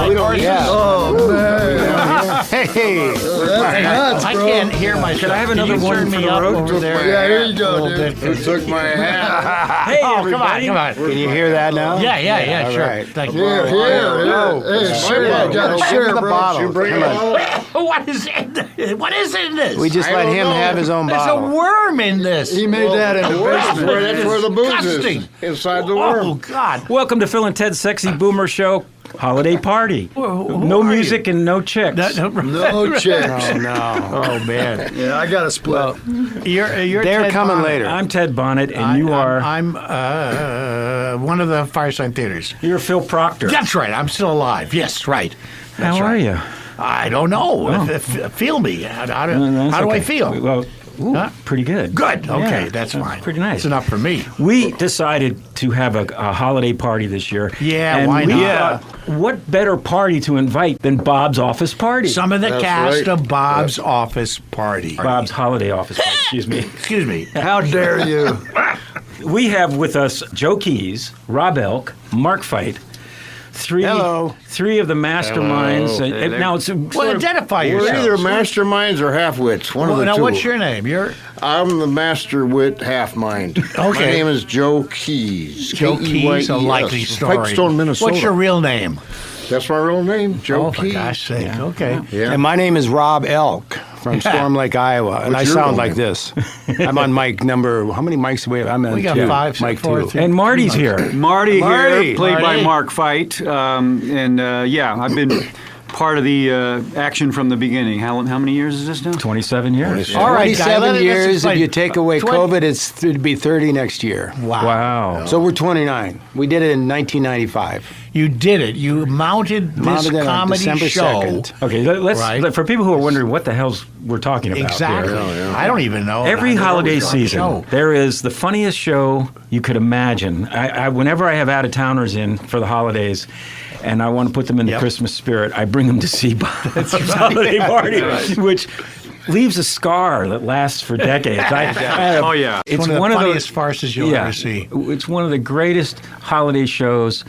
We don't, yeah. Oh, man. Hey. That's nuts, I bro. can't hear myself. Could I have another one for the road? over there? Yeah, here you go, dude. Who took my hat? Hey, Oh, everybody. come on. Can you hear that now? Yeah, all sure. right. Thank you. Here. Hey, share. Got to share, the bro. bottle. You bring Come it on. all. What is in this? We just I let don't him know. have his own There's bottle. a worm in this. He made that in the basement. That's where the booze Disgusting. is. Inside the Oh, worm. God. Welcome to Phil and Ted's Sexy Boomer Show holiday party. Who No are music and no chicks. No checks. Oh, no. Oh, man. Yeah, I got a split. You're They're Ted coming Bonnet. later. I'm Ted Bonnet, and you are... I'm one of the Fireside Theaters. You're Phil Proctor. That's right. I'm still alive. Yes, right. That's How are right. you? I don't know. Feel me. How do I feel? Well, Huh? pretty good. Good. Okay, Yeah, that's fine. Pretty nice. It's enough for me. We decided to have a holiday party this year. Yeah, and why we not? thought, what better party to invite than Bob's office party? Some of the That's cast right. of Bob's office party. Bob's holiday office party, excuse me. Excuse me. How dare you? We have with us Joe Keys, Rob Elk, Mark Fite, Hello. three of the masterminds. Hello. Now it's Well, identify We're yourself. either masterminds or half-wits. One of the Now, two. what's your name? You're I'm the master wit half-mind. Okay. My name is Joe Keys. Joe Keys, a likely K-E-Y-E-S, story. Pipestone, Minnesota. What's your real name? That's my real name, Joe Oh, for Keys. gosh sake. Okay. Yeah. And my name is Rob Elk from Storm Lake, Iowa, and I What's your sound real like name? this. I'm on mic number. How many mics do we have? I'm on We got two. 5, Mic 4, two. 3. and Marty's here. Marty Marty. here, played Marty. by Mark Fite. Yeah, I've been part of the action from the beginning. How many years is this now? 27 years. All right, guys, 27 let's years. If explain. you take away 20 COVID, it'd be 30 next year. Wow. So we're 29. We did it in 1995. You did it. You mounted this Mounted it on comedy December show. 2nd. Okay, let's Right. for people who are wondering what the hell's we're talking about Exactly. here. I don't even know. Every I know holiday it was our season, show. there is the funniest show you could imagine. Whenever I have out-of-towners in for the holidays, and I want to put them in the Yep. Christmas spirit, I bring them to see Bob's holiday party, which leaves a scar that lasts for decades. Oh, yeah. It's one of the those- funniest farces you'll ever see. It's one of the greatest holiday shows.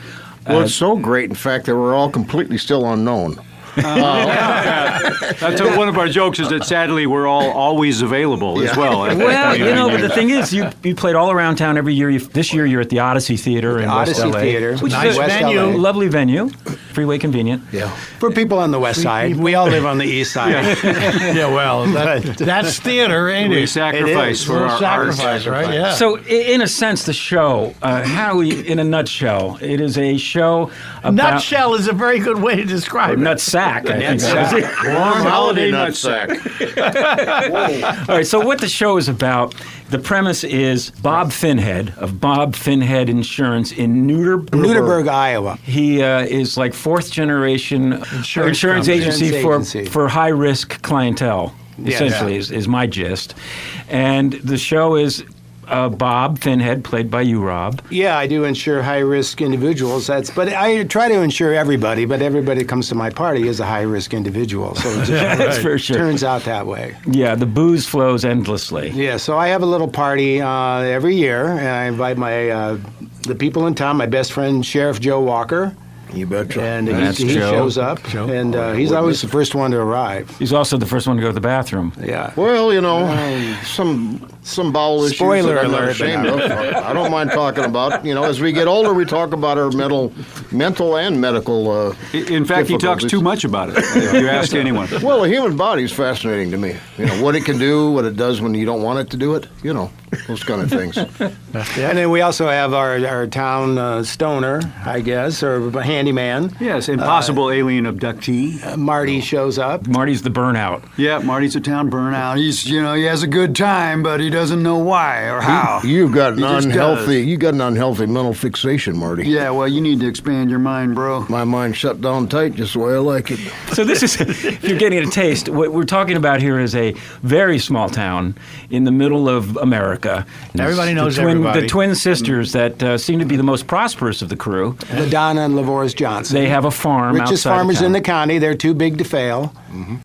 Well, it's so great, in fact, that we're all completely still unknown. That's one of our jokes is that sadly we're all always available as well. Well, you know, but the thing is, you played all around town every year. This year you're at the Odyssey Theater in West Odyssey LA, Theater. which Nice is a West venue. LA. lovely venue, freeway convenient. Yeah. For people on the west side, we all live on the east side. Yeah, well, that's theater, ain't We it? sacrifice for Little our sacrifice, art. right? Yeah. So, in a sense, the show, how do we, in a nutshell, it is a show about... Nutshell is a very good way to describe it. Nutsack, I think. Warm holiday nutsack. All right, so what the show is about, the premise is Bob Finhead of Bob Finhead Insurance in Newderburg, Iowa. He is like fourth generation insurance company. agency Insurance agency. for high risk clientele. Essentially, is my gist, and the show is Bob Finhead, played by you, Rob. Yeah, I do insure high-risk individuals. But I try to insure everybody, but everybody that comes to my party is a high-risk individual. So it just That's for sure. turns out that way. Yeah, the booze flows endlessly. Yeah, so I have a little party every year, and I invite the people in town, my best friend, Sheriff Joe Walker. You betcha. And That's he Joe. shows up, and he's always the first one to arrive. He's also the first one to go to the bathroom. Yeah. Well, you know, some bowel issues Spoiler that I'm not alert, ashamed of. I don't mind talking about. You know, as we get older, we talk about our mental and medical. In fact, he talks difficulties. too much about it, if you ask anyone. Well, the human body is fascinating to me. You know, what it can do, what it does when you don't want it to do it. You know, those kind of things. And then we also have our town stoner, I guess, or handyman. Yes, impossible alien abductee. Marty shows up. Marty's the burnout. Yeah, Marty's a town burnout. He has a good time, but he doesn't know why or how. You've got an He just unhealthy. You got an unhealthy mental fixation, Marty. Yeah, well, you need to expand your mind, bro. My mind's shut down tight, just the way I like it. So this is, if you're getting a taste, what we're talking about here is a very small town in the middle of America. America. And Everybody it's knows the twin, everybody. The twin sisters that seem to be the most prosperous of the crew. LaDonna and LaVorse Johnson. They have a farm Richest outside of farmers in town. the county. They're too big to fail.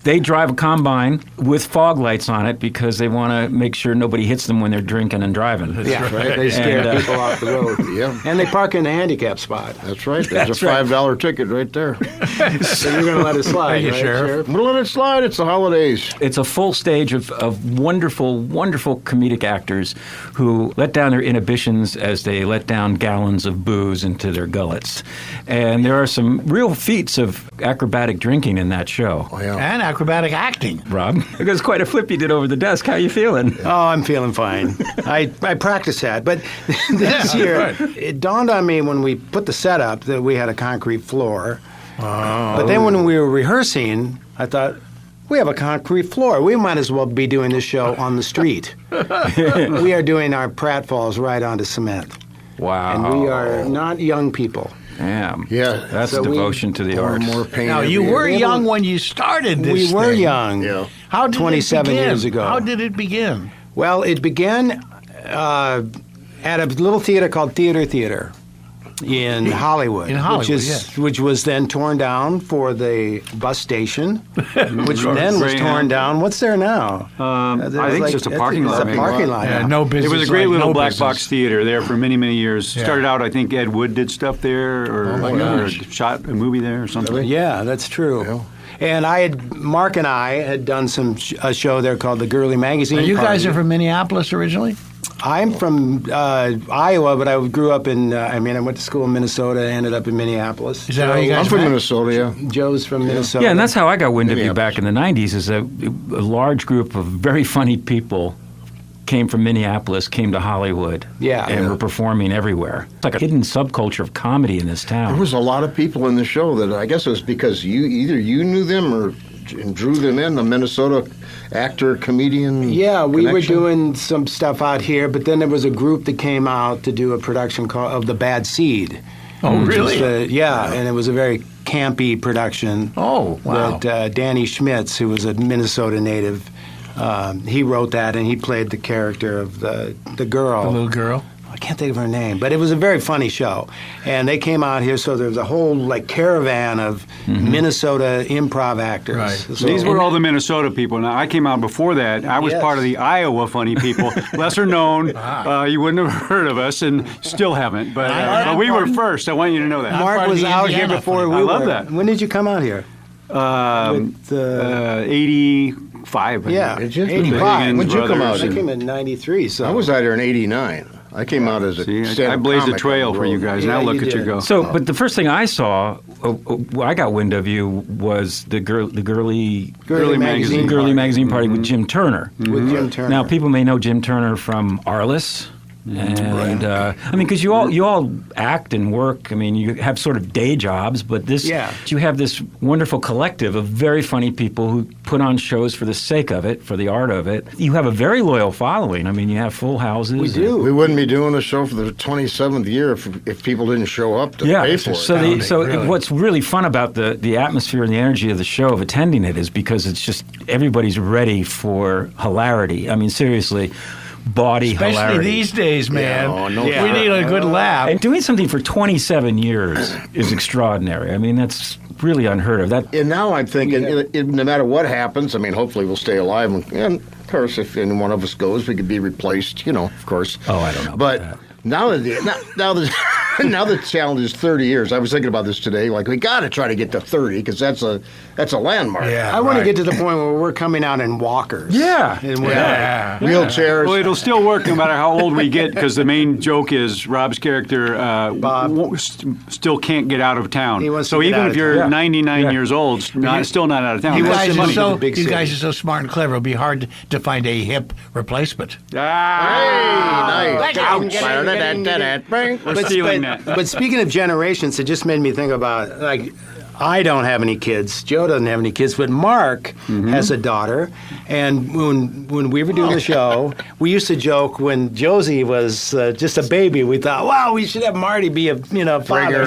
They drive a combine with fog lights on it because they want to make sure nobody hits them when they're drinking and driving. Yeah, they scare And, people off the road. Yeah. And they park in the handicap spot. That's right. There's a $5 ticket right there. So you're going to let it slide, Thank you, right, Sheriff. I'm gonna let it slide. It's the holidays. It's a full stage of wonderful, wonderful comedic actors who let down their inhibitions as they let down gallons of booze into their gullets. And there are some real feats of acrobatic drinking in that show. Oh, yeah. And acrobatic acting. Rob, it was quite a flip you did over the desk. How you feeling? Oh, I'm feeling fine. I practiced that. But this year, it dawned on me when we put the set up that we had a concrete floor. But then when we were rehearsing, I thought, we have a concrete floor. We might as well be doing this show on the street. We are doing our pratfalls right onto cement. Wow. And we are not young people. Damn. Yeah. That's So we- devotion to the arts. More pain. Now, every you year. were young when you started this We were thing. young. Yeah. How did 27 it begin? years ago. How did it begin? Well, it began at a little theater called Theater in Hollywood. In Hollywood, which was then torn down for the bus station, which then was torn down. What's there now? I think it's just a parking lot. It's a maybe. parking lot. Yeah, no It business. was a great like little no black business. box theater there for many, many years. Yeah. Started out, I think Ed Wood did stuff there, or shot a movie there or something. Yeah, that's true. And Mark and I had done a show there called the Girly Magazine. Now, you guys Party. are from Minneapolis originally? I'm from Iowa, but I grew up in. I went to school in Minnesota. Ended up in Minneapolis. Is that how you guys I'm from met? Minnesota, yeah. Joe's from Minnesota. Yeah, and that's how I got wind of you Minneapolis. back in the 90s, is a large group of very funny people came from Minneapolis, came to Hollywood, Yeah. and Yeah. were performing everywhere. It's like a hidden subculture of comedy in this town. There was a lot of people in the show that I guess it was because either you knew them or drew them in, a Minnesota actor, comedian. Yeah, we were connection. doing some stuff out here, but then there was a group that came out to do a production of The Bad Seed. Oh, which really? was and it was a very campy production. Oh, wow. That Danny Schmitz, who was a Minnesota native, he wrote that, and he played the character of the girl. The little girl? I can't think of her name, but it was a very funny show. And they came out here, so there was a whole caravan of Minnesota improv actors. Right. So- These were all the Minnesota people. Now, I came out before that. I was Yes. part of the Iowa funny people, lesser known. You wouldn't have heard of us, and still haven't. But we were first. I want you to know that. Mark part of was the out here Indiana before funny. we I were. love that. When did you come out here? With, 85. I yeah, think. Did you? 85. When'd you come out I in? came in 93, so. I was out here in '89. I came out as a See, stand-up I blazed a comic trail on the for you road. guys. Yeah, now look you at you did. go. So, but the first thing I saw, I got wind of you, was the girly Girly Magazine magazine party with Jim Turner. with Jim Turner. Now, people may know Jim Turner from Arliss. And I mean, because you all act and work. I mean, you have sort of day jobs, but you have this wonderful collective of very funny people who put on shows for the sake of it, for the art of it. You have a very loyal following. I mean, you have full houses. We do. We wouldn't be doing a show for the 27th year if people didn't show up to pay for it. So what's really fun about the atmosphere and the energy of the show, of attending it, is because it's just everybody's ready for hilarity. I mean, seriously. Bawdy Especially hilarity. these days, man. Yeah, oh, no We doubt. need a good laugh. And doing something for 27 years is extraordinary. I mean, that's really unheard of. That And now I'm thinking, no matter what happens, I mean, hopefully we'll stay alive. And of course, if any one of us goes, we could be replaced, of course. Oh, I don't know about But that. now the challenge is 30 years. I was thinking about this today. We got to try to get to 30 because that's a landmark. Yeah. I want to right. get to the point where we're coming out in walkers. Yeah. And we're Yeah. Wheelchairs. Well, it'll still work no matter how old we get, because the main joke is Rob's character Bob. still can't get out of town. He wants to so get even out if of you're town. 99 years old, still not out of town. You wants guys, to are money to so, the big you guys city. are so smart and clever. It'll be hard to find a hip replacement. Nice. We're stealing that. But speaking of generations, it just made me think about I don't have any kids. Joe doesn't have any kids, but Mark has a daughter. And when we were doing the show, we used to joke when Josie was just a baby. We thought, wow, we should have Marty be a father,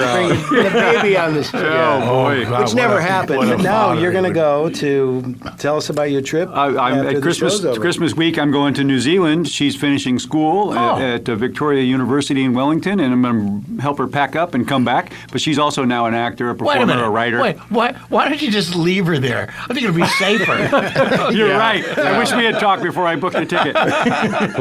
bring the baby on the show. Oh, boy. Which never happened. But now you're going to go to tell us about your trip. I'm after at the show's over. Christmas week. I'm going to New Zealand. She's finishing school at Victoria University in Wellington, and I'm going to help her pack up and come back. But she's also now an actor, a performer, a writer. Wait, why don't you just leave her there? I think it'd be safer. You're right. I wish we had talked before I booked the ticket.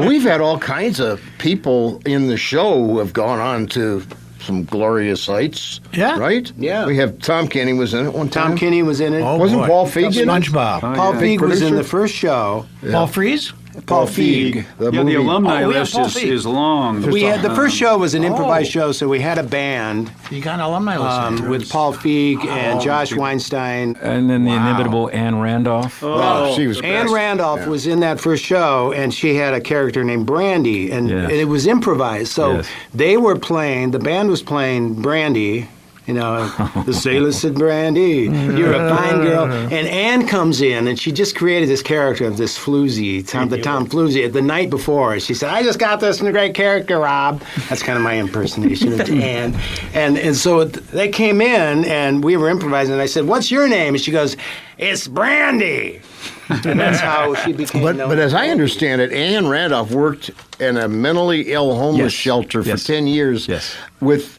We've had all kinds of people in the show who have gone on to some glorious sights. Yeah. Right? Yeah. We have Tom Kenny was in it one time. Tom Kinney was in it. Oh, Wasn't boy. Paul Feig in it? SpongeBob. Paul Feig was in the first show. Paul Frees? Paul Feig. The The movie. alumni we have list Paul Feig. is long. We had the first show was an improvised show, so we had a band You got an alumni list. with Paul Feig and Josh Weinstein. And then the inimitable Anne Randolph. Oh, she was Anne best. Randolph Yeah. was in that first show, and she had a character named Brandy, and Yes. it was improvised. So Yes. they were playing, the band was playing Brandy. The sailor said, Brandy, you're a fine girl. And Anne comes in, and she just created this character of this floozy, the Tom Floozy, the night before. She said, I just got this great character, Rob. That's kind of my impersonation of Anne. And so they came in, and we were improvising, and I said, what's your name? And she goes, it's Brandy. And that's how she became known. But as I understand it, Anne Randolph worked in a mentally ill homeless Yes. shelter for Yes. 10 years Yes. with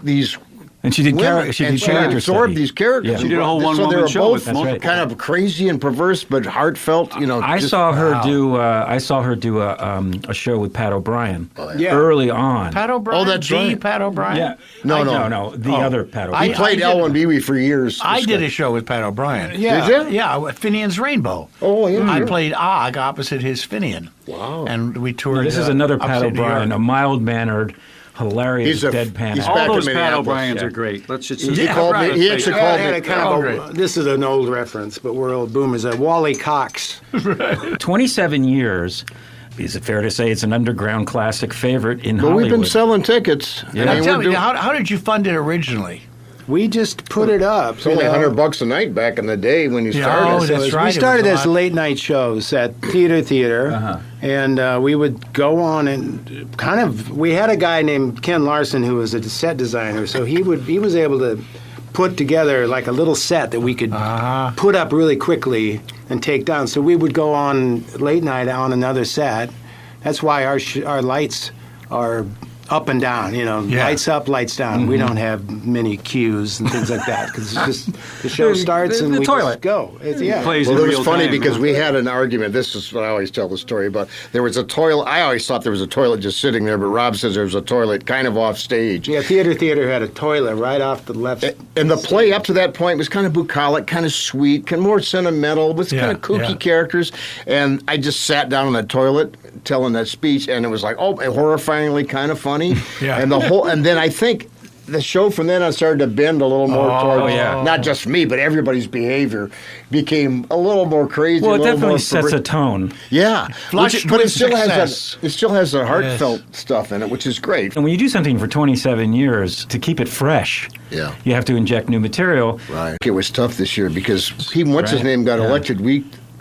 these And she did women, she and did she character absorbed study. these characters. Yeah. She did a whole So they one-woman were show both with multiple- kind of crazy and perverse, but heartfelt. I just- saw her do. I saw her do a show with Pat O'Brien Yeah. early on. Pat O'Brien? Oh, that's right. Pat O'Brien? Yeah. No. no. The other Pat He O'Brien. played I did- Ellen Beebe for years. I This did guy. a show with Pat O'Brien. Yeah. Did you? Yeah, Finian's Rainbow. Oh, yeah. I played Og opposite his Finian. Wow. And we toured. This is another Pat upstate New O'Brien, a York. mild-mannered, hilarious, He's a- deadpan he's actor. back All in those Pat Minneapolis, O'Briens yeah. are great. Let's just. He Yeah, called right. me. He actually I called had me. a kind of this is an old reference, but we're old boomers. Wally Cox. 27 years. Is it fair to say it's an underground classic favorite in But Hollywood? we've been selling tickets. Yeah. Now, I mean, tell we're me, doing- how did you fund it originally? We just put it up. it's only $100 a night back in the day when you Yeah, started. oh, So that's it's- right. We started It was as a lot. late night shows at Theater, Uh-huh. and we would go on and we had a guy named Ken Larson who was a set designer, so he was able to put together like a little set that we could put up really quickly and take down. So we would go on late night on another set. That's why our lights are up and down, Yeah. lights up, lights down. We don't have many cues and things like that because it's just the show starts and the we toilet. just go. It's. Plays Well, in it was real funny time, because huh? we had an argument. This is what I always tell the story about. There was a toilet. I always thought there was a toilet just sitting there, but Rob says there was a toilet kind of off stage. Yeah, Theater had a toilet right off the left. And the play up to that point was kind of bucolic, kind of sweet, kind of more sentimental, with kind of kooky characters. And I just sat down on the toilet telling that speech, and it was like, horrifyingly kind of funny. Yeah. And then I think the show from then on started to bend a little more towards not just me, but everybody's behavior became a little more crazy. Well, a it little definitely more sets a tone. Yeah, Flushed but it with still success. has the heartfelt stuff in it, which is great. And when you do something for 27 years, to keep it fresh, Yeah. you have to inject new material. Right. It was tough this year because what's his name got elected.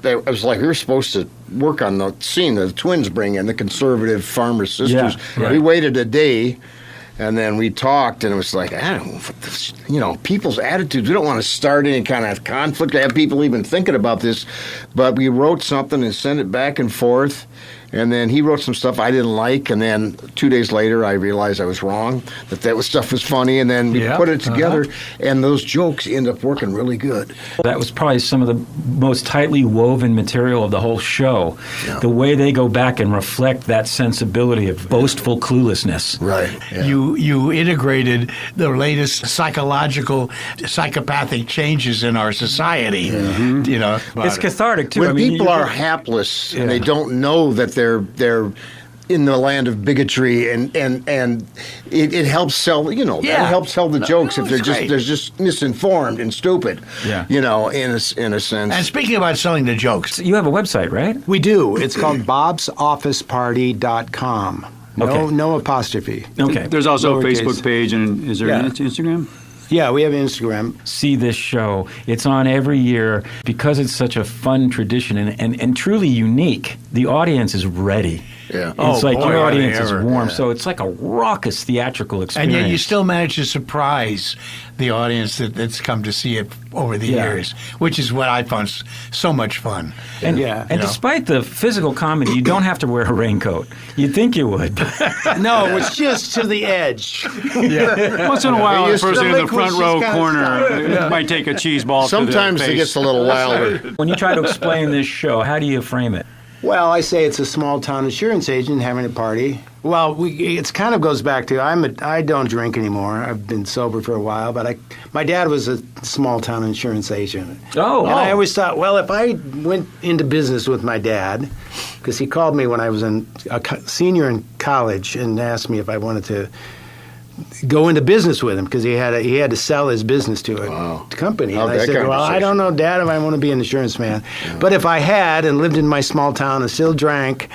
It was like we were supposed to work on the scene that the twins bring in, the conservative farmer sisters. Yeah, right. We waited a day, and then we talked, and it was like, I don't know, what this, people's attitudes. We don't want to start any kind of conflict, have people even thinking about this. But we wrote something and sent it back and forth. And then he wrote some stuff I didn't like, and then 2 days later I realized I was wrong, that stuff was funny, and then we put it together, and those jokes end up working really good. That was probably some of the most tightly woven material of the whole show. Yeah. The way they go back and reflect that sensibility of boastful cluelessness. Right. Yeah. You integrated the latest psychopathic changes in our society. It's cathartic, too. When I mean, people you- are hapless and they don't know that they're in the land of bigotry, and it helps sell. It helps sell the jokes if they're just misinformed and stupid. Yeah. In a sense. And speaking about selling the jokes, You have a website, right? We do. It's called bobsofficeparty.com. Okay. No apostrophe. Okay. There's also a Lowercase. Facebook page, and is there Yeah. an Instagram? Yeah, we have Instagram. See this show. It's on every year because it's such a fun tradition and truly unique. The audience is ready. Yeah. It's like boy, your are they audience is ever. warm. So it's like a raucous theatrical experience. And yet you still manage to surprise the audience that's come to see it over the years, which is what I found so much fun. And, Yeah. and despite the physical comedy, you don't have to wear a raincoat. You'd think you would. No, it's just to the edge. Once in a while, the person in the front liquid's row just kinda corner might take a cheese ball. Sometimes to the it face. gets a little wilder. When you try to explain this show, how do you frame it? Well, I say it's a small town insurance agent having a party. Well, it kind of goes back to I don't drink anymore. I've been sober for a while, but my dad was a small town insurance agent. Oh, And I always thought, well, if I went into business with my dad, because he called me when I was a senior in college and asked me if I wanted to go into business with him because he had to sell his business to a company. How'd And I that said, well, I conversation? don't know, Dad, if I want to be an insurance man. But if I had and lived in my small town and still drank,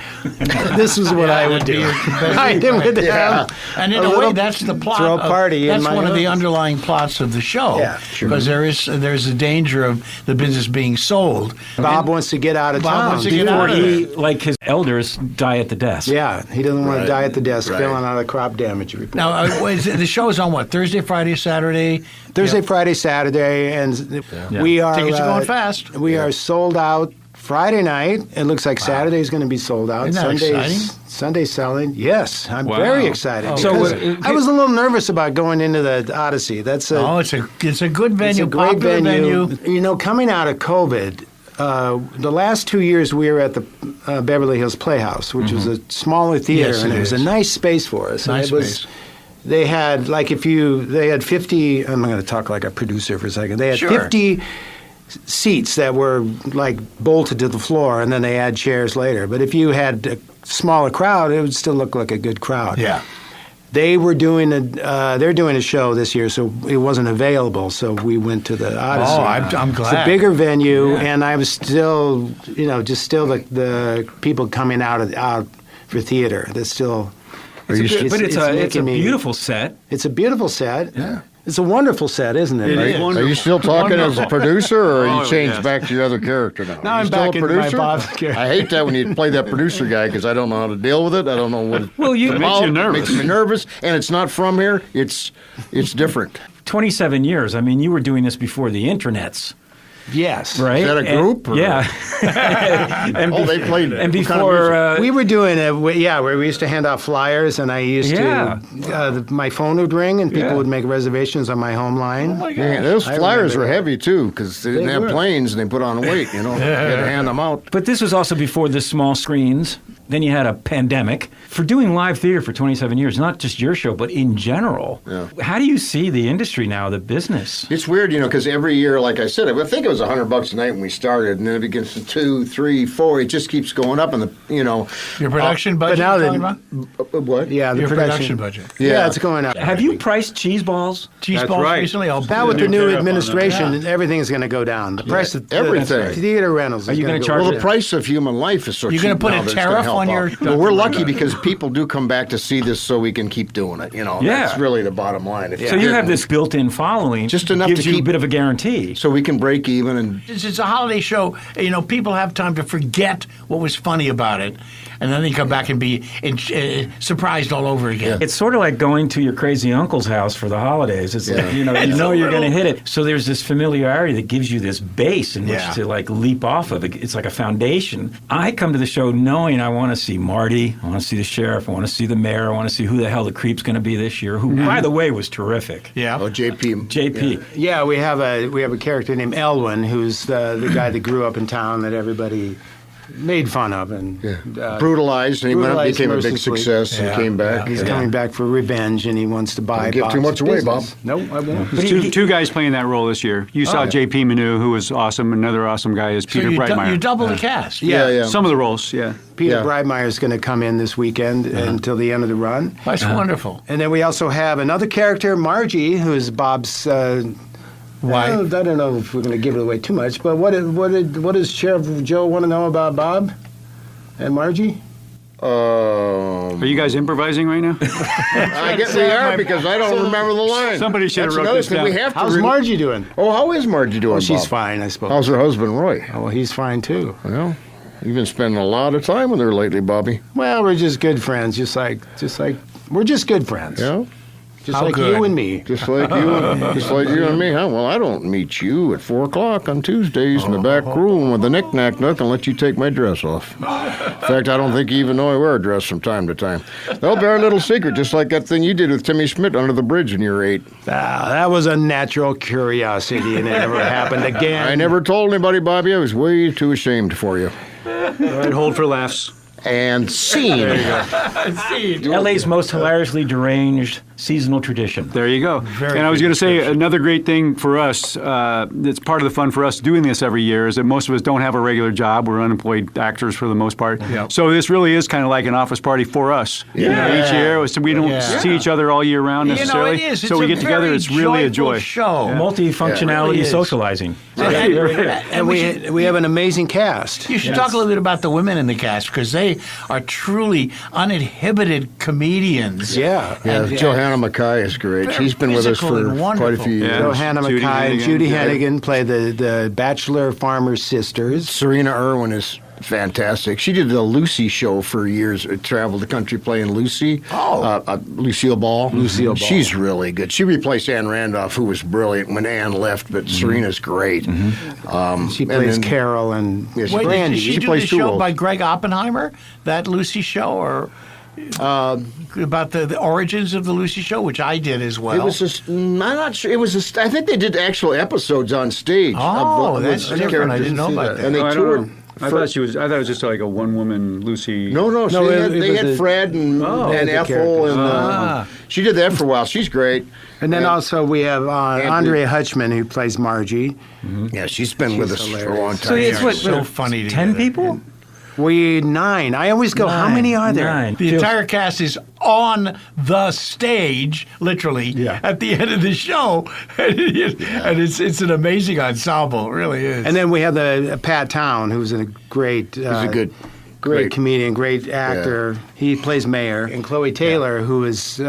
this is what I would do. I would have And in a way, that's the plot. throw a party in That's my one of the house. underlying plots of the show. Yeah, sure. Because there's a danger of the business being sold. Bob wants to get out of Bob town. wants to get before out of he- there. like his elders die at the desk. Yeah, he doesn't want to die at the desk Right. filling out a crop damage report. Now, the show is on what? Thursday, Friday, Saturday? Thursday, Friday, Saturday, and we are Tickets are going fast. We are sold out Friday night. It looks like Saturday's going to be sold out. Isn't that exciting? Sunday's selling. Yes, I'm Wow. very excited. So, because I was a little nervous about going into the Odyssey. That's Oh, it's a good venue, it's a great popular venue. You know, coming out of COVID, the last 2 years we were at the Beverly Hills Playhouse, which was a smaller theater, Yes, and it it was a is. nice space for us. And Nice it was, space. They had they had 50. I'm going to talk like a producer for a second. They had Sure. 50 seats that were like bolted to the floor, and then they add chairs later. But if you had a smaller crowd, it would still look like a good crowd. Yeah. They were they're doing a show this year, so it wasn't available. So we went to the Odyssey. Oh, I'm It's a glad. bigger venue, and I was still, the people coming out for theater. That's still. But it's a making me- beautiful set. It's a beautiful set. Yeah. It's a wonderful set, isn't it? It is. Are you still talking as a producer, or Oh, you changed yes. back to your other character now? Now Are you I'm still back a into my producer? Bob's character. I hate that when you play that producer guy because I don't know how to deal with it. I don't know what. Well, you- It makes you nervous. Makes me nervous, and it's not from here. It's different. 27 years. I mean, you were doing this before the internets, Yes. right? Is that a And- group, or- yeah. and Oh, they played. And what kind of before, music? We were doing it, where we used to hand out flyers, and I used Yeah. to, my phone would ring, and people Yeah. would make reservations on my home line. Man, those I flyers were remember that. heavy too because they didn't They have were. planes and they put on weight. You know, you had to hand them out. but this was also before the small screens. Then you had a pandemic. For doing live theater for 27 years, not just your show, but in general, Yeah. how do you see the industry now, the business? It's weird, because every year, like I said, I think it was $100 a night when we started, and then it begins to 2, 3, 4. It just keeps going up, and Your production budget now you're that- talking about? what? Yeah, the Your production. budget. Yeah, it's going up. Have you priced cheese balls? Cheese That's balls right. recently? Oh, Now with the New new tariff on administration, them. everything's going to go down. The price of everything. the theater rentals. Are is you gonna gonna go charge Well, up. the price of human life is so You're cheap gonna put now a that it's gonna tariff help on your- out. Well, we're lucky because people do come back to see this, so we can keep doing it. Yeah. That's really the bottom line. If So you didn't, have this built-in following, Just enough gives to you a keep- bit of a guarantee. so we can break even and. It's a holiday show. People have time to forget what was funny about it, and then they come back and be surprised all over again. It's sort of like going to your crazy uncle's house for the holidays. It's like, you know you're going to hit it. So there's this familiarity that gives you this base in which Yeah. to leap off of. It's like a foundation. I come to the show knowing I want to see Marty, I want to see the sheriff, I want to see the mayor, I want to see who the hell the creep's going to be this year, who, by the way, was terrific. Yeah. Oh, JP. JP. Yeah, we have a character named Elwin, who's the guy that grew up in town that everybody made fun of and Brutalized, and he went up, brutalized became a big mercilessly. success, and Yeah. came back. He's coming back for revenge, and he wants to buy. Don't give too Bob's much away, business. Bob. No, I won't. There's two guys playing that role this year. You saw J.P. Manu, who was awesome. Another awesome guy is So Peter you Breitmeyer. double the cast. Yeah. Some of the roles, yeah. Peter Yeah. Breitmeyer is going to come in this weekend until the end of the run. That's wonderful. And then we also have another character, Margie, who is Bob's. Why? I don't know if we're going to give it away too much, but what does Sheriff Joe want to know about Bob and Margie? Are you guys improvising right now? I guess we are because I don't remember the line. Somebody should have That's wrote another this thing down. we have to. How's Margie doing? Oh, how is Margie doing? She's Bob? fine, I suppose. How's her husband, Roy? Oh, well, he's fine too. Well, you've been spending a lot of time with her lately, Bobby. Well, we're just good friends, just like we're just good friends. Yeah. Just How like good? you and me. Just like you and me, huh? Well, I don't meet you at 4:00 on Tuesdays in the back room with the knick-knack nook and let you take my dress off. In fact, I don't think you even know I wear a dress from time to time. They'll bear a little secret, just like that thing you did with Timmy Schmidt under the bridge when you were 8. That was a natural curiosity, and it never happened again. I never told anybody, Bobby. I was way too ashamed for you. All right, hold for laughs. And scene. LA's most hilariously deranged seasonal tradition. There you go. Very And I was good going to say description. another great thing for us, that's part of the fun for us doing this every year, is that most of us don't have a regular job. We're unemployed actors for the most part. Yep. So this really is kind of like an office party for us. You know, each year, so we don't Yeah. see each other all year round You know, necessarily. it is. It's so we a get together. very It's really a joyful joy. show. Multifunctionality It really is. socializing. And we have an amazing cast. You should talk a little bit about the women in the cast because they are truly uninhibited comedians. Yeah. Yeah, And, Johanna Mackay is great. very She's been with us physical for and quite a wonderful. few years. Yeah. Johanna Judy Mackay and Hannigan. Judy Yeah. Hannigan play the bachelor farmer sisters. Serena Irwin is fantastic. She did the Lucy show for years. Traveled the country playing Lucy. Lucille Ball. Lucille Ball. She's really good. She replaced Anne Randolph, who was brilliant when Anne left, but Serena's great. She And plays then- Carol and Yeah, she Wait, Brandy. did she do plays the two show roles. by Greg Oppenheimer, that Lucy show, or about the origins of the Lucy show, which I did as well? It was just, I'm not sure. It was just, I think they did actual episodes on stage. Oh, of that's with different. I characters didn't know and about that. And they Oh, I don't toured. know. I thought it was just like a one-woman Lucy. No, No, they had it was Fred and the Ethel, characters. and she did that for a while. She's great. And then also we have Andrew. Andrea Hutchman, who plays Margie. Yeah, she's been with us for a long time. So it's They are what, so funny 10 together. people? We 9. I always go, how many are there? 9. The entire cast is on the stage, literally, Yeah. at the end of the show, and it's an amazing ensemble. It really is. And then we have the Pat Town, who's a great, He's a good, great comedian, great actor. He plays Mayor. And Chloe Taylor, who is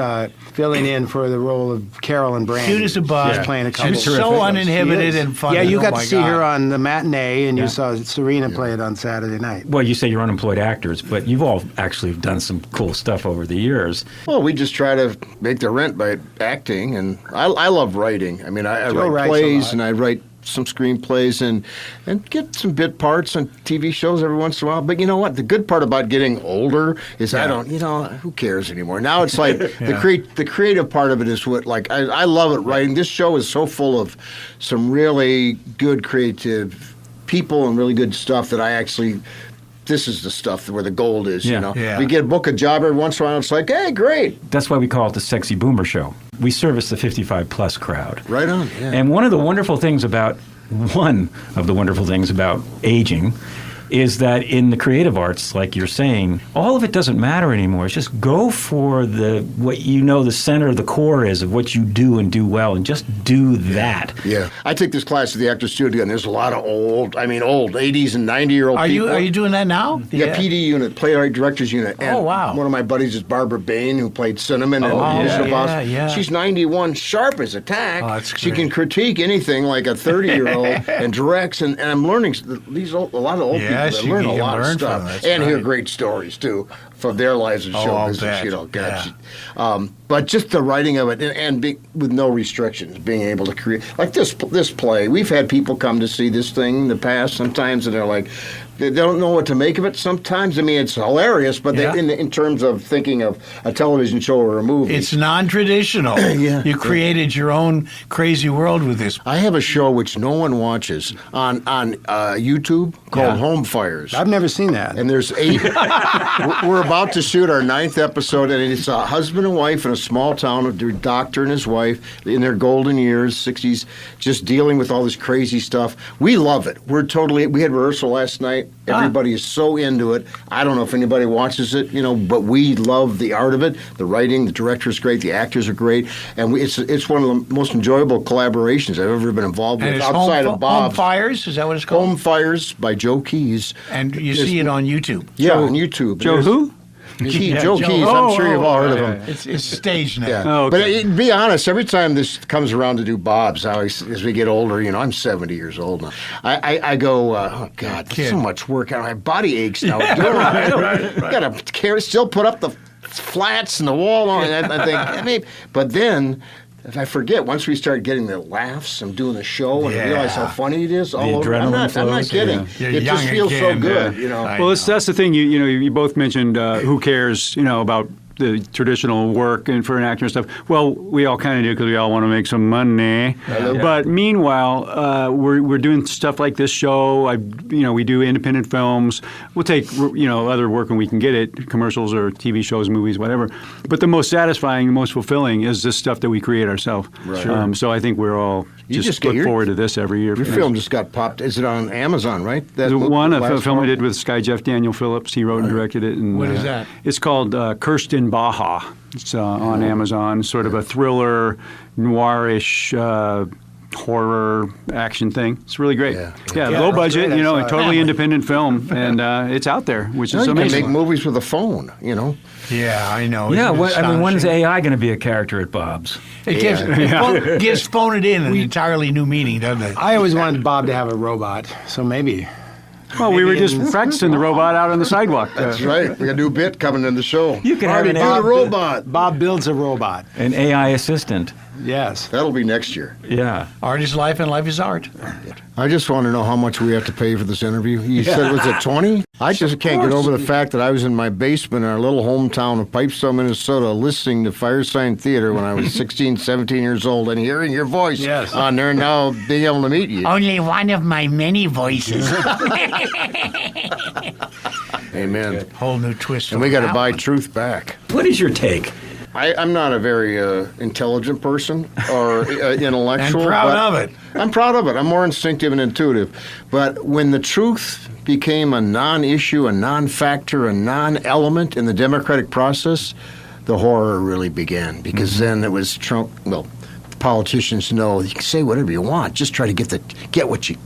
filling in for the role of Carol and Brandy. Cute as a bug. She's playing a couple. She's so uninhibited She is. and funny. Yeah, you Oh got my to see God. her on the matinee, and you saw Serena play it on Saturday night. Well, you say you're unemployed actors, but you've all actually done some cool stuff over the years. Well, we just try to make the rent by acting, and I love writing. I mean, I Joe write writes a plays, lot. and I write some screenplays and get some bit parts on TV shows every once in a while. But you know what? The good part about getting older is I don't, who cares anymore? Now it's like the creative part of it is what, like, I love it writing. This show is so full of some really good creative people and really good stuff that I actually. This is the stuff where the gold is, Yeah. you know. Yeah. We get a book a job every once in a while. It's like, hey, great, That's why we call it the Sexy Boomer Show. We service the 55-plus crowd. right on. Yeah. And one of the wonderful things about aging is that in the creative arts, like you're saying, all of it doesn't matter anymore. It's just go for what the center of the core is of what you do and do well, and just do that. Yeah, I take this class at the Actors Studio, and there's a lot of old 80s and 90-year-old Are people. you doing that now? Yeah, PD unit, playwright directors unit. And Oh, wow. One of my buddies is Barbara Bain, who played Cinnamon and yeah, Mr. Boss. yeah. She's 91, sharp as a tack. Oh, that's she great. can critique anything like a 30-year-old and directs. And I'm learning a lot of old Yes, people. They learn you a can lot of learn from stuff them, that's and hear right. great stories too from their lives and show I'll business. bet. But just the writing of it and with no restrictions, being able to create like this play. We've had people come to see this thing in the past sometimes, and they're like, they don't know what to make of it. Sometimes, I mean, it's hilarious, but Yeah. in terms of thinking of a television show or a movie, It's non-traditional. Yeah. You created your own crazy world with this. I have a show which no one watches on YouTube called Home Fires. I've never seen that. And there's 8. We're about to shoot our 9th episode, and it's a husband and wife in a small town, a doctor and his wife in their golden years, 60s, just dealing with all this crazy stuff. We love it. We had rehearsal last night. Everybody is so into it. I don't know if anybody watches it, but we love the art of it. The writing, the director's great, the actors are great, and it's one of the most enjoyable collaborations I've ever been involved And with it's outside Home of Bob. Fires, is that what it's called? Home Fires by Joe Keys. And you see it on YouTube. Yeah, on YouTube. Joe There's- who? Joe Keys. I'm sure you've all heard of him. It's stage now. Yeah. Oh, okay. But to be honest, every time this comes around to do Bob's, as we get older, I'm 70 years old now. I go, oh God, there's so much work. My body aches now. Got to still put up the flats and the wall on it. I think, maybe, but then. If I forget, once we start getting the laughs, I'm doing the show, and I realize how funny it is all over. I'm not kidding. Yeah. It just feels so good, Well, that's the thing. You both mentioned who cares, about the traditional work and for an actor and stuff. Well, we all kind of do because we all want to make some money. But meanwhile, we're doing stuff like this show. We do independent films. We'll take other work when we can get it, commercials or TV shows, movies, whatever. But the most satisfying, the most fulfilling is this stuff that we create ourselves. Right. So I think we're all just look forward to this every year. Your film just got popped. Is it on Amazon, right? A film I did with Sky Jeff Daniel Phillips. He wrote and directed it. And, what is that? It's called Cursed in Baja. It's on Amazon, sort of a thriller, noirish, horror action thing. It's really great. Yeah, low budget, a totally independent film, and it's out there, which is amazing. You can make movies with a phone, Yeah, I know. Yeah, when's AI going to be a character at Bob's? It gives phone it in an entirely new meaning, doesn't it? I always wanted Bob to have a robot, so maybe. Well, we were just practicing the robot out on the sidewalk. That's right. We got a new bit coming in the show. You can have do the robot. Bob builds a robot. An AI assistant. Yes. That'll be next year. Yeah. Art is life and life is art. I just want to know how much we have to pay for this interview. You said, was it 20? I just can't get over the fact that I was in my basement in our little hometown of Pipestone, Minnesota, listening to Firesign Theater when I was 16, 17 years old, and hearing your voice on there, now being able to meet you. Only one of my many voices. Amen. Whole new twist. And we got to buy truth back. What is your take? I'm not a very intelligent person or intellectual. And proud of it. I'm proud of it. I'm more instinctive and intuitive. But when the truth became a non-issue, a non-factor, a non-element in the democratic process, the horror really began. Because then it was Trump. Well, politicians know you can say whatever you want. Just try to get what you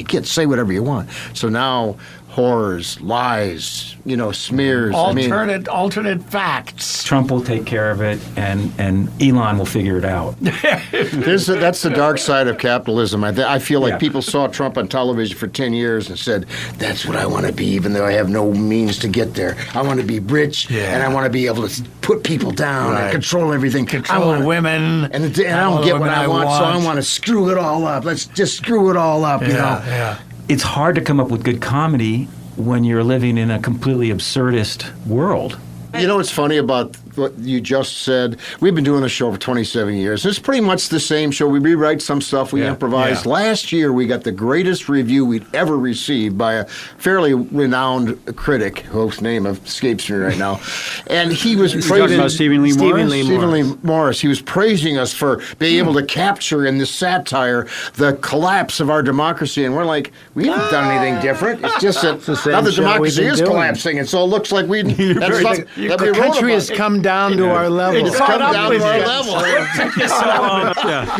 get. Say whatever you want. So now. Horrors, lies, smears. Alternate facts. Trump will take care of it, and Elon will figure it out. That's the dark side of capitalism. I feel like people saw Trump on television for 10 years and said, that's what I want to be, even though I have no means to get there. I want to be rich, and I want to be able to put people down and control everything. Control women. And I don't get what I want, so I want to screw it all up. Let's just screw it all up, Yeah. It's hard to come up with good comedy when you're living in a completely absurdist world. You know what's funny about what you just said? We've been doing the show for 27 years. It's pretty much the same show. We rewrite some stuff, we improvise. Last year, we got the greatest review we'd ever received by a fairly renowned critic, whose name escapes me right now. And he was praising about Stephen Lee Morris. He was praising us for being able to capture in this satire the collapse of our democracy. And we're like, we haven't done anything different. It's just that now the democracy is collapsing. And so it looks like the country has come down to our level. It's come down to our level.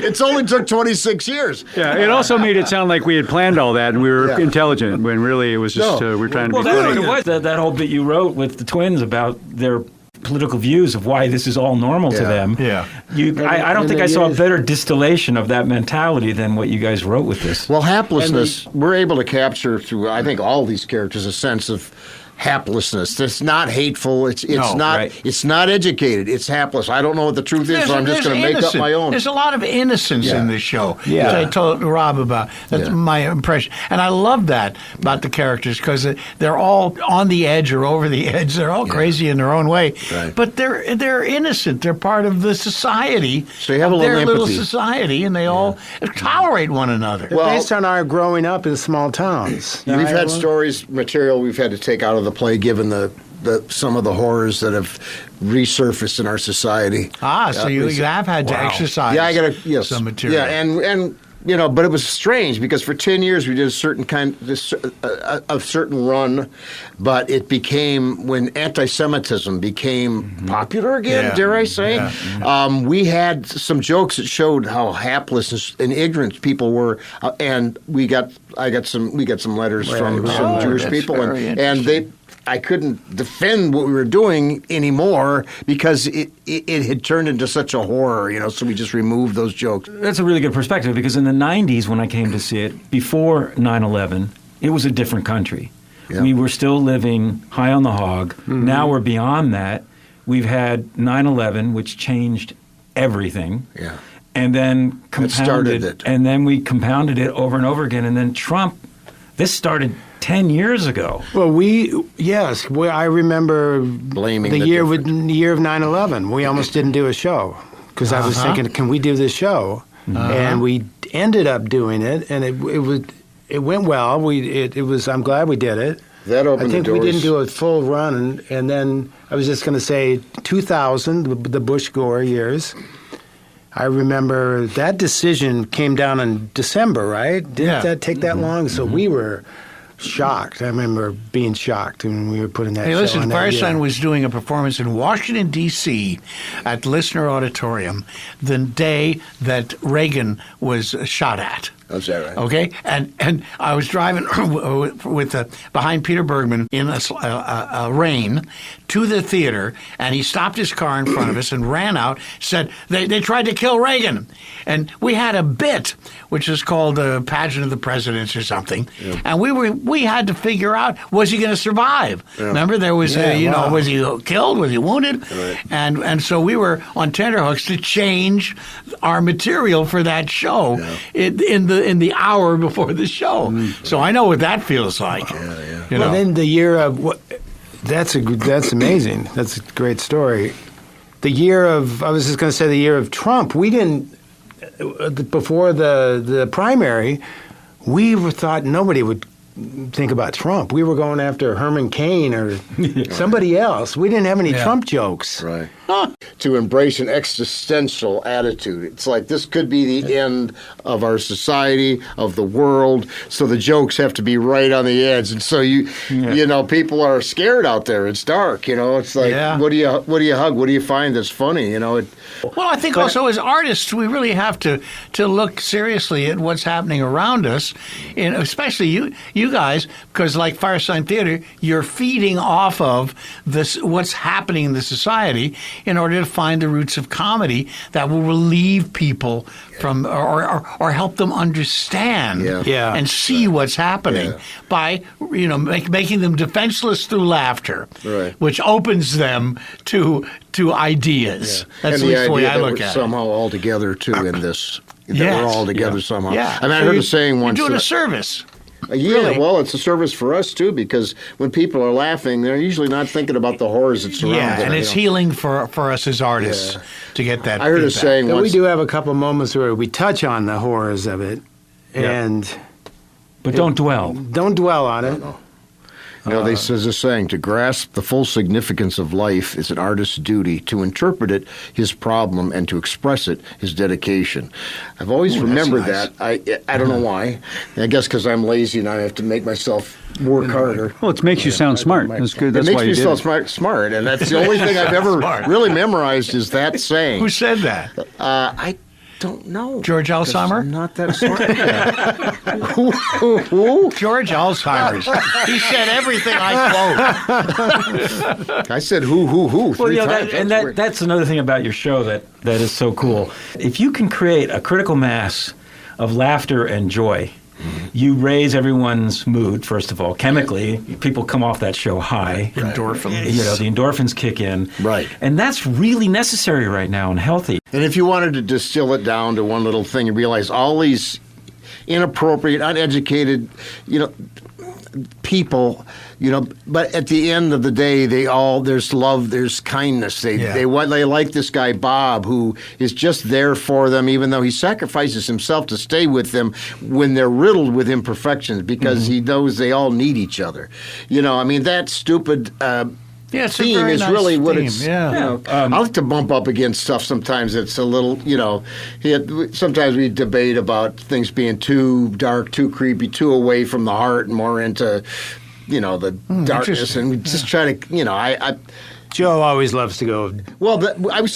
It's only took 26 years. Yeah, it also made it sound like we had planned all that and we were intelligent, when really it was just we were trying to be funny. That's what it was. That whole bit you wrote with the twins about their political views of why this is all normal to them. Yeah. I don't think I saw a better distillation of that mentality than what you guys wrote with this. Well, haplessness, we're able to capture through, I think, all these characters a sense of haplessness. It's not hateful. It's not educated. It's hapless. I don't know what the truth is, so I'm just going to make up my own. There's a lot of innocence in this show. Yeah. Which I told Rob about. That's my impression. And I love that about the characters because they're all on the edge or over the edge. They're all crazy in their own way. Right. But they're innocent. They're part of the society. So you have a little their empathy. little society, and they all tolerate one another. Well, based on our growing up in small towns. We've had material we've had to take out of the play given some of the horrors that have resurfaced in our society. So you have had to exercise some material. Yeah, and but it was strange because for 10 years we did a certain run, but it became, when anti-Semitism became popular again, dare I say, we had some jokes that showed how hapless and ignorant people were, and we got some letters from some Jewish people, and they I couldn't defend what we were doing anymore because it had turned into such a horror, so we just removed those jokes. That's a really good perspective because in the 90s when I came to see it, before 9/11, it was a different country. Yeah. We were still living high on the hog. Mm-hmm. Now we're beyond that. We've had 9/11, which changed everything. Yeah. And then started it. And then we compounded it over and over again. And then Trump, this started 10 years ago. Well, I remember blaming the year of 9/11. We almost didn't do a show because I was thinking, can we do this show? And we ended up doing it, and it went well. I'm glad we did it. That opened the doors. I think we didn't do a full run, and then I was just going to say 2000, the Bush-Gore years. I remember that decision came down in December, right? Didn't that take that long? So we were shocked. I remember being shocked when we were putting that show on. Hey, listen, that Firestein year. was doing a performance in Washington, D.C. at Listener Auditorium the day that Reagan was shot at. Is that right? Okay, and I was driving behind Peter Bergman in a rain to the theater, and he stopped his car in front of us and ran out. Said they tried to kill Reagan, and we had a bit which is called the Pageant of the Presidents or something, and we had to figure out, was he going to survive? Yeah. Remember, there was was he killed? Was he wounded? Right. And so we were on tenterhooks to change our material for that show in the hour before the show. So I know what that feels like. Well, then the year of that's amazing. That's a great story. The year of I was just going to say the year of Trump. We didn't before the primary. We thought nobody would think about Trump. We were going after Herman Cain or somebody else. We didn't have any Trump jokes. Right. To embrace an existential attitude. It's like this could be the end of our society, of the world, so the jokes have to be right on the edge. And so people are scared out there. It's dark, It's like what do you hug? What do you find that's funny, Well, I think also as artists we really have to look seriously at what's happening around us, and especially you guys, because like Firesign Theater, you're feeding off of this what's happening in the society in order to find the roots of comedy that will relieve people from or help them understand and see what's happening by making them defenseless through laughter, which opens them to ideas. That's at least the way I look at it. Somehow all together too in this. That we're all together somehow. Yeah. I mean, I heard a saying once. You're doing a service. Really? Well, it's a service for us, too, because when people are laughing, they're usually not thinking about the horrors that surround them. Yeah, and it's healing for us as artists to get that I heard feedback. a saying once. We do have a couple moments where we touch on the horrors of it, but don't dwell. Don't dwell on it. There's a saying, to grasp the full significance of life is an artist's duty, to interpret it, his problem, and to express it, his dedication. I've always remembered that. I don't know why. I guess because I'm lazy and I have to make myself work harder. Well, it makes you sound smart. That's good. That's it why makes you me did sound smart, and that's the only thing I've ever really memorized is that saying. Who said that? I don't know. George Alzheimer? I'm not that smart. Who? George Alzheimer's. He said everything I quote. I said who three times. That's another thing about your show that is so cool. If you can create a critical mass of laughter and joy, you raise everyone's mood, first of all. Chemically, people come off that show high. Endorphins. The endorphins kick in. Right. And that's really necessary right now and healthy. And if you wanted to distill it down to one little thing, you realize all these inappropriate, uneducated, people, but at the end of the day, there's love, there's kindness. They like this guy Bob, who is just there for them, even though he sacrifices himself to stay with them when they're riddled with imperfections, because he knows they all need each other. That stupid. It's theme a very is nice really what theme. it's. Yeah. I like to bump up against stuff sometimes. It's a little, sometimes we debate about things being too dark, too creepy, too away from the heart, and more into, the darkness, and we just try to, Joe always loves to go. Well, I was